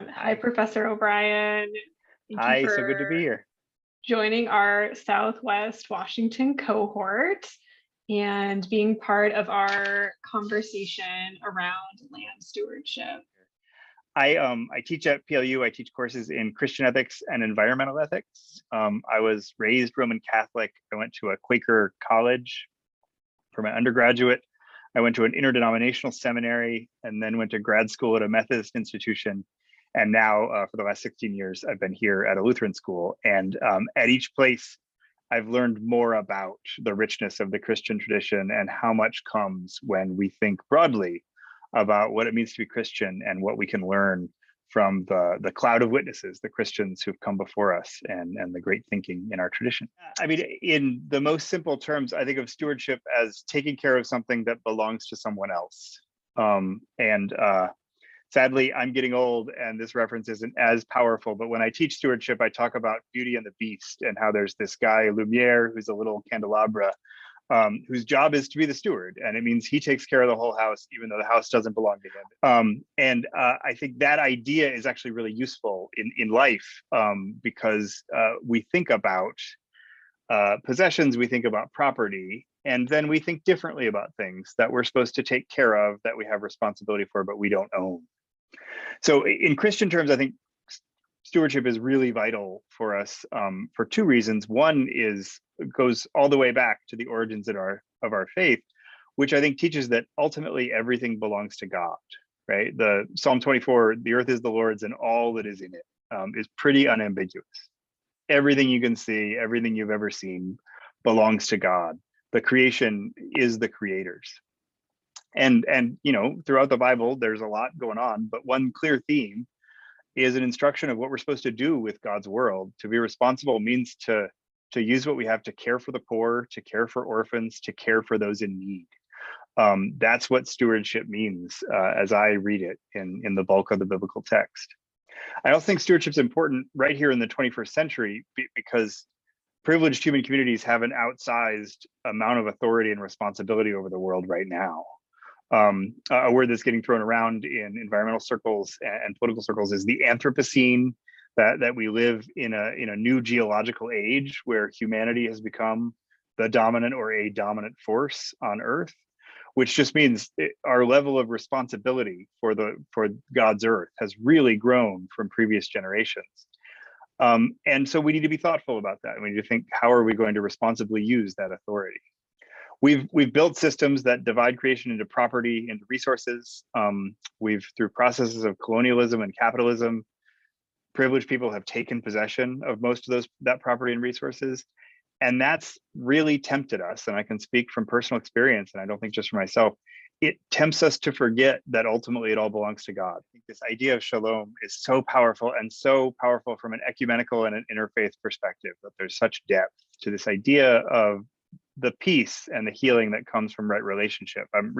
Hi, Professor O'Brien. Thank you Hi, so good to be for here. joining our Southwest Washington cohort and being part of our conversation around land stewardship. I teach at PLU. I teach courses in Christian ethics and environmental ethics. I was raised Roman Catholic. I went to a Quaker college for my undergraduate. I went to an interdenominational seminary and then went to grad school at a Methodist institution. And now for the last 16 years, I've been here at a Lutheran school. And at each place, I've learned more about the richness of the Christian tradition and how much comes when we think broadly about what it means to be Christian and what we can learn from the cloud of witnesses, the Christians who've come before us, and the great thinking in our tradition. I mean, in the most simple terms, I think of stewardship as taking care of something that belongs to someone else. Sadly, I'm getting old and this reference isn't as powerful, but when I teach stewardship, I talk about Beauty and the Beast and how there's this guy, Lumiere, who's a little candelabra, whose job is to be the steward. And it means he takes care of the whole house, even though the house doesn't belong to him. I think that idea is actually really useful in life because we think about possessions, we think about property, and then we think differently about things that we're supposed to take care of, that we have responsibility for, but we don't own. So in Christian terms, I think stewardship is really vital for us for two reasons. One goes all the way back to the origins of our faith, which I think teaches that ultimately everything belongs to God, right? The Psalm 24, the earth is the Lord's and all that is in it, is pretty unambiguous. Everything you can see, everything you've ever seen belongs to God. The creation is the Creator's. And throughout the Bible, there's a lot going on, but one clear theme is an instruction of what we're supposed to do with God's world. To be responsible means to use what we have to care for the poor, to care for orphans, to care for those in need. That's what stewardship means as I read it in the bulk of the biblical text. I also think stewardship is important right here in the 21st century because privileged human communities have an outsized amount of authority and responsibility over the world right now. A word that's getting thrown around in environmental circles and political circles is the Anthropocene, that we live in a new geological age where humanity has become the dominant or a dominant force on Earth, which just means our level of responsibility for God's Earth has really grown from previous generations. And so we need to be thoughtful about that. We need to think, how are we going to responsibly use that authority? We've built systems that divide creation into property, into resources. Through processes of colonialism and capitalism, privileged people have taken possession of most of that property and resources. And that's really tempted us. And I can speak from personal experience, and I don't think just for myself, it tempts us to forget that ultimately it all belongs to God. I think this idea of shalom is so powerful from an ecumenical and an interfaith perspective, that there's such depth to this idea of the peace and the healing that comes from right relationship. I'm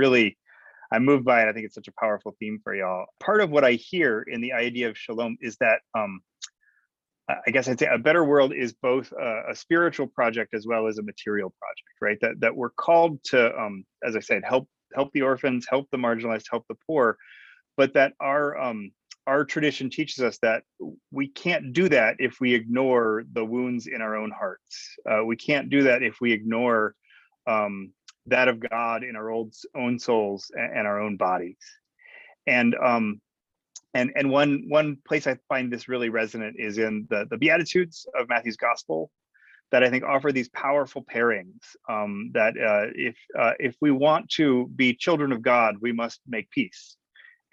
I'm moved by it. I think it's such a powerful theme for y'all. Part of what I hear in the idea of shalom is that I guess I'd say a better world is both a spiritual project as well as a material project, right? That we're called to, as I said, help the orphans, help the marginalized, help the poor, but that our tradition teaches us that we can't do that if we ignore the wounds in our own hearts. We can't do that if we ignore that of God in our own souls and our own bodies. And one place I find this really resonant is in the Beatitudes of Matthew's Gospel, that I think offer these powerful pairings. That if we want to be children of God, we must make peace.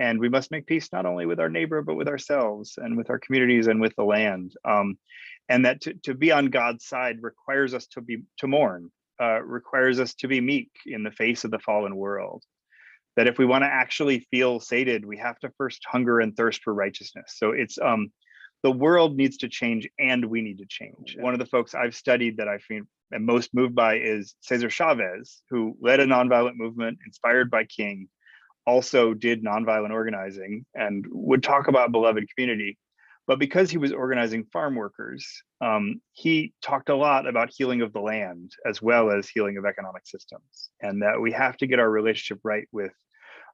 And we must make peace not only with our neighbor, but with ourselves and with our communities and with the land. And that to be on God's side requires us to mourn, requires us to be meek in the face of the fallen world. That if we want to actually feel sated, we have to first hunger and thirst for righteousness. So it's the world needs to change and we need to change. One of the folks I've studied that I feel am most moved by is Cesar Chavez, who led a nonviolent movement inspired by King, also did nonviolent organizing and would talk about beloved community. But because he was organizing farm workers, he talked a lot about healing of the land as well as healing of economic systems. And that we have to get our relationship right with,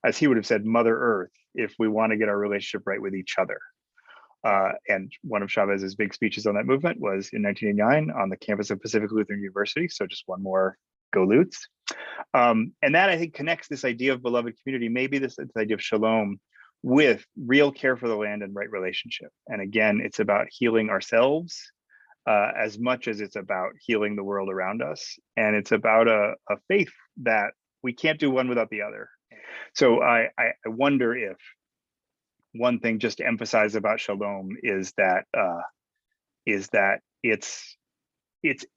as he would have said, Mother Earth, if we want to get our relationship right with each other. And one of Chavez's big speeches on that movement was in 1989 on the campus of Pacific Lutheran University. So just one more go Lutz. And that, I think, connects this idea of beloved community, maybe this idea of shalom, with real care for the land and right relationship. And again, it's about healing ourselves as much as it's about healing the world around us. And it's about a faith that we can't do one without the other. So I wonder if one thing just to emphasize about shalom is that it's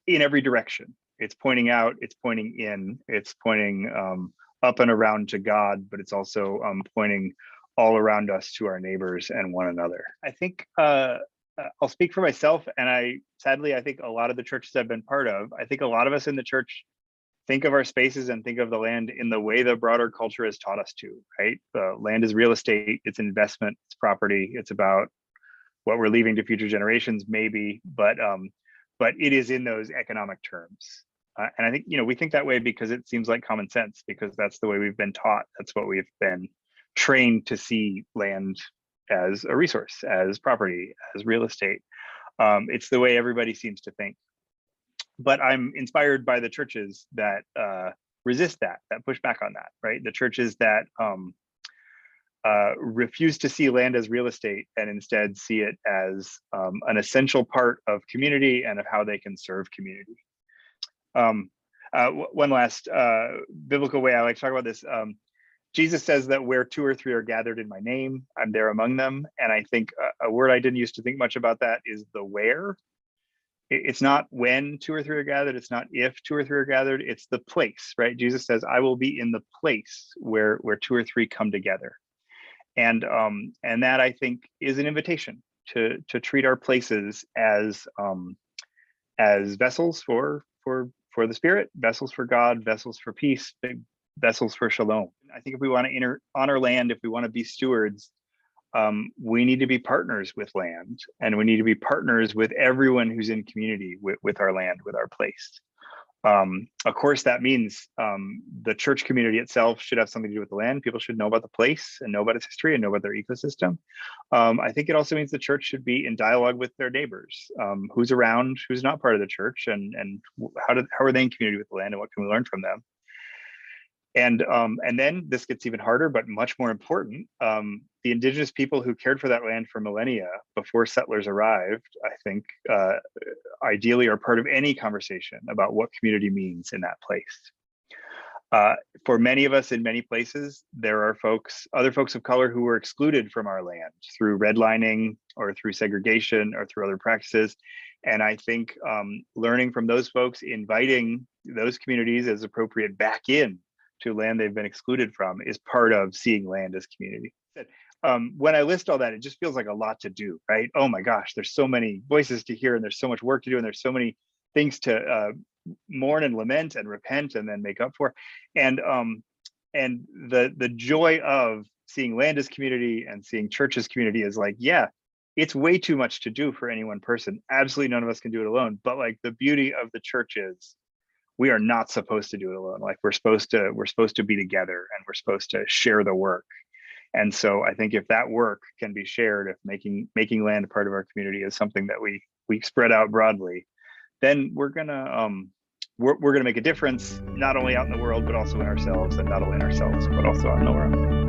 in every direction. It's pointing out, it's pointing in, it's pointing up and around to God, but it's also pointing all around us to our neighbors and one another. I think I'll speak for myself, and I think a lot of the churches I've been part of, I think a lot of us in the church think of our spaces and think of the land in the way the broader culture has taught us to, right? The land is real estate, it's an investment, it's property, it's about what we're leaving to future generations, maybe, but it is in those economic terms. And I think, we think that way because it seems like common sense, because that's the way we've been taught. That's what we've been trained to see land as a resource, as property, as real estate. It's the way everybody seems to think. But I'm inspired by the churches that resist that push back on that, right? The churches that refuse to see land as real estate and instead see it as an essential part of community and of how they can serve community. One last biblical way I like to talk about this. Jesus says that where 2 or 3 are gathered in my name, I'm there among them. And I think a word I didn't used to think much about that is the where. It's not when 2 or 3 are gathered. It's not if 2 or 3 are gathered. It's the place, right? Jesus says, I will be in the place where 2 or 3 come together. And that, I think, is an invitation to treat our places as vessels for the Spirit, vessels for God, vessels for peace, vessels for shalom. I think if we want to honor land, if we want to be stewards, we need to be partners with land, and we need to be partners with everyone who's in community with our land, with our place. Of course, that means the church community itself should have something to do with the land. People should know about the place and know about its history and know about their ecosystem. I think it also means the church should be in dialogue with their neighbors, who's around, who's not part of the church, and how are they in community with the land, and what can we learn from them? And then this gets even harder, but much more important. The indigenous people who cared for that land for millennia before settlers arrived, I think, ideally are part of any conversation about what community means in that place. For many of us in many places, there are other folks of color who were excluded from our land through redlining or through segregation or through other practices. And I think learning from those folks, inviting those communities as appropriate back in to land they've been excluded from, is part of seeing land as community. When I list all that, it just feels like a lot to do, right? Oh my gosh, there's so many voices to hear, and there's so much work to do, and there's so many things to mourn and lament and repent and then make up for. And the joy of seeing land as community and seeing church as community is like, yeah, it's way too much to do for any one person. Absolutely none of us can do it alone. But like, the beauty of the church is we are not supposed to do it alone. Like, we're supposed to be together, and we're supposed to share the work. And so I think if that work can be shared, if making land a part of our community is something that we spread out broadly, then we're gonna make a difference, not only out in the world, but also in ourselves, and not only in ourselves, but also out in the world.